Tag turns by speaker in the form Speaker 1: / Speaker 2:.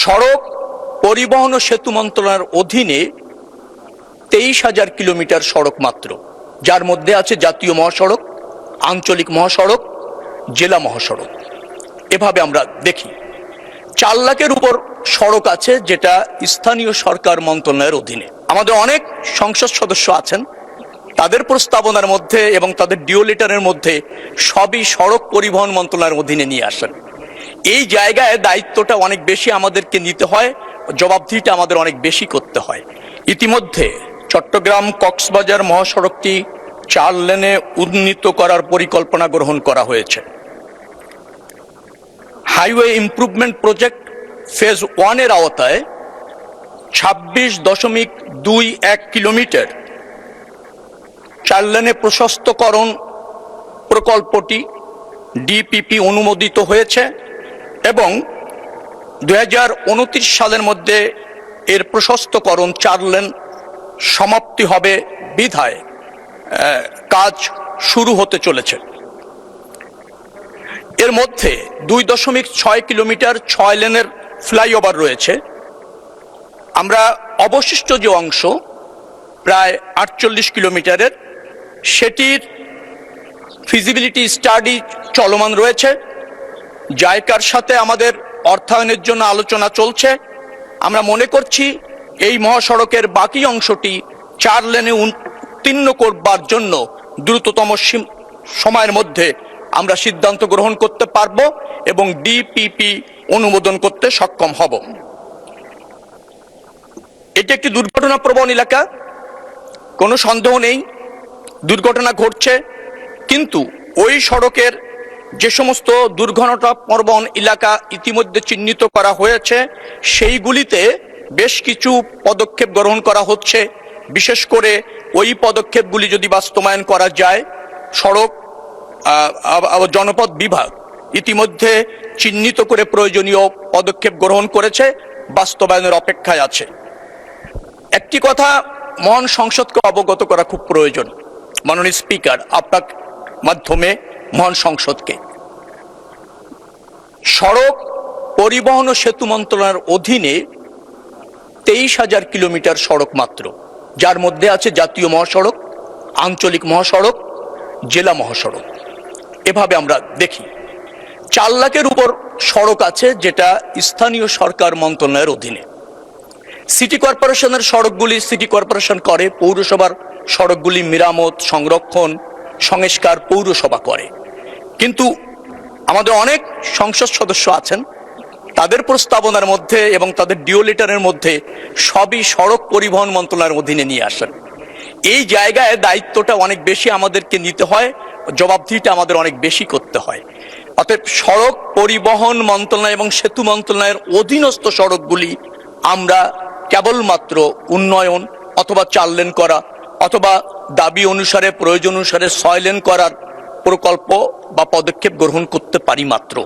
Speaker 1: সড়ক পরিবহন ও সেতু মন্ত্রণালয়ের অধীনে 23,000 কিলোমিটার সড়ক মাত্র, যার মধ্যে আছে জাতীয় মহাসড়ক, আঞ্চলিক মহাসড়ক, জেলা মহাসড়ক। এভাবে আমরা দেখি 4 লাখের উপর সড়ক আছে যেটা স্থানীয় সরকার মন্ত্রণালয়ের অধীনে। আমাদের অনেক সংসদ সদস্য আছেন, তাদের প্রস্তাবনার মধ্যে এবং তাদের ডিও লেটারের মধ্যে সবই সড়ক পরিবহন মন্ত্রণালয়ের অধীনে নিয়ে আসেন। এই জায়গায় দায়িত্বটা অনেক বেশি আমাদেরকে নিতে হয়, জবাবদিহিটা আমাদের অনেক বেশি করতে হয়। ইতিমধ্যে চট্টগ্রাম কক্সবাজার মহাসড়কটি 4 লেনে উন্নীত করার পরিকল্পনা গ্রহণ করা হয়েছে। হাইওয়ে ইমপ্রুভমেন্ট প্রজেক্ট ফেজ 1 এর আওতায় 26.21 কিলোমিটার 4 লেনে প্রশস্তকরণ প্রকল্পটি ডিপিপি অনুমোদিত হয়েছে এবং 2029 সালের মধ্যে এর প্রশস্তকরণ 4 লেন সমাপ্তি হবে বিধায় কাজ শুরু হতে চলেছে। এর মধ্যে 2.6 কিলোমিটার 6 লেনের ফ্লাইওভার রয়েছে। আমরা অবশিষ্ট যে অংশ প্রায় 48 কিলোমিটারের, সেটির ফিজিবিলিটি স্টাডি চলমান রয়েছে। জাইকার সাথে আমাদের অর্থায়নের জন্য আলোচনা চলছে। আমরা মনে করছি এই মহাসড়কের বাকি অংশটি 4 লেনে উত্তীর্ণ করবার জন্য দ্রুততম সময়ের মধ্যে আমরা সিদ্ধান্ত গ্রহণ করতে পারব এবং ডিপিপি অনুমোদন করতে সক্ষম হব। এটি একটি দুর্ঘটনাপ্রবণ এলাকা, কোনো সন্দেহ নেই, দুর্ঘটনা ঘটছে। কিন্তু ওই সড়কের যে সমস্ত দুর্ঘটনাপ্রবণ এলাকা ইতিমধ্যে চিহ্নিত করা হয়েছে, সেইগুলিতে বেশ কিছু পদক্ষেপ গ্রহণ করা হচ্ছে। বিশেষ করে ওই পদক্ষেপগুলি যদি বাস্তবায়ন করা যায়, সড়ক জনপথ বিভাগ ইতিমধ্যে চিহ্নিত করে প্রয়োজনীয় পদক্ষেপ গ্রহণ করেছে, বাস্তবায়নের অপেক্ষায় আছে। একটি কথা মহান সংসদকে অবগত করা খুব প্রয়োজন। মাননীয় স্পিকার, আপনার মাধ্যমে মহান সংসদকে, সড়ক পরিবহন ও সেতু মন্ত্রণালয়ের অধীনে 23,000 কিলোমিটার সড়ক মাত্র, যার মধ্যে আছে জাতীয় মহাসড়ক, আঞ্চলিক মহাসড়ক, জেলা মহাসড়ক। এভাবে আমরা দেখি 4 লাখের উপর সড়ক আছে যেটা স্থানীয় সরকার মন্ত্রণালয়ের অধীনে। সিটি কর্পোরেশনের সড়কগুলি সিটি কর্পোরেশন করে, পৌরসভার সড়কগুলি মেরামত, সংরক্ষণ, সংস্কার পৌরসভা করে। কিন্তু আমাদের অনেক সংসদ সদস্য আছেন, তাদের প্রস্তাবনার মধ্যে এবং তাদের ডিও লেটারের মধ্যে সবই সড়ক পরিবহন মন্ত্রণালয়ের অধীনে নিয়ে আসেন। এই জায়গায় দায়িত্বটা অনেক বেশি আমাদেরকে নিতে হয়, জবাবদিহিটা আমাদের অনেক বেশি করতে হয়। অতএব সড়ক পরিবহন মন্ত্রণালয় এবং সেতু মন্ত্রণালয়ের অধীনস্থ সড়কগুলি আমরা কেবলমাত্র উন্নয়ন অথবা 4 লেন করা অথবা দাবি অনুসারে প্রয়োজন অনুসারে 6 লেন করার প্রকল্প বা পদক্ষেপ গ্রহণ করতে পারি মাত্র।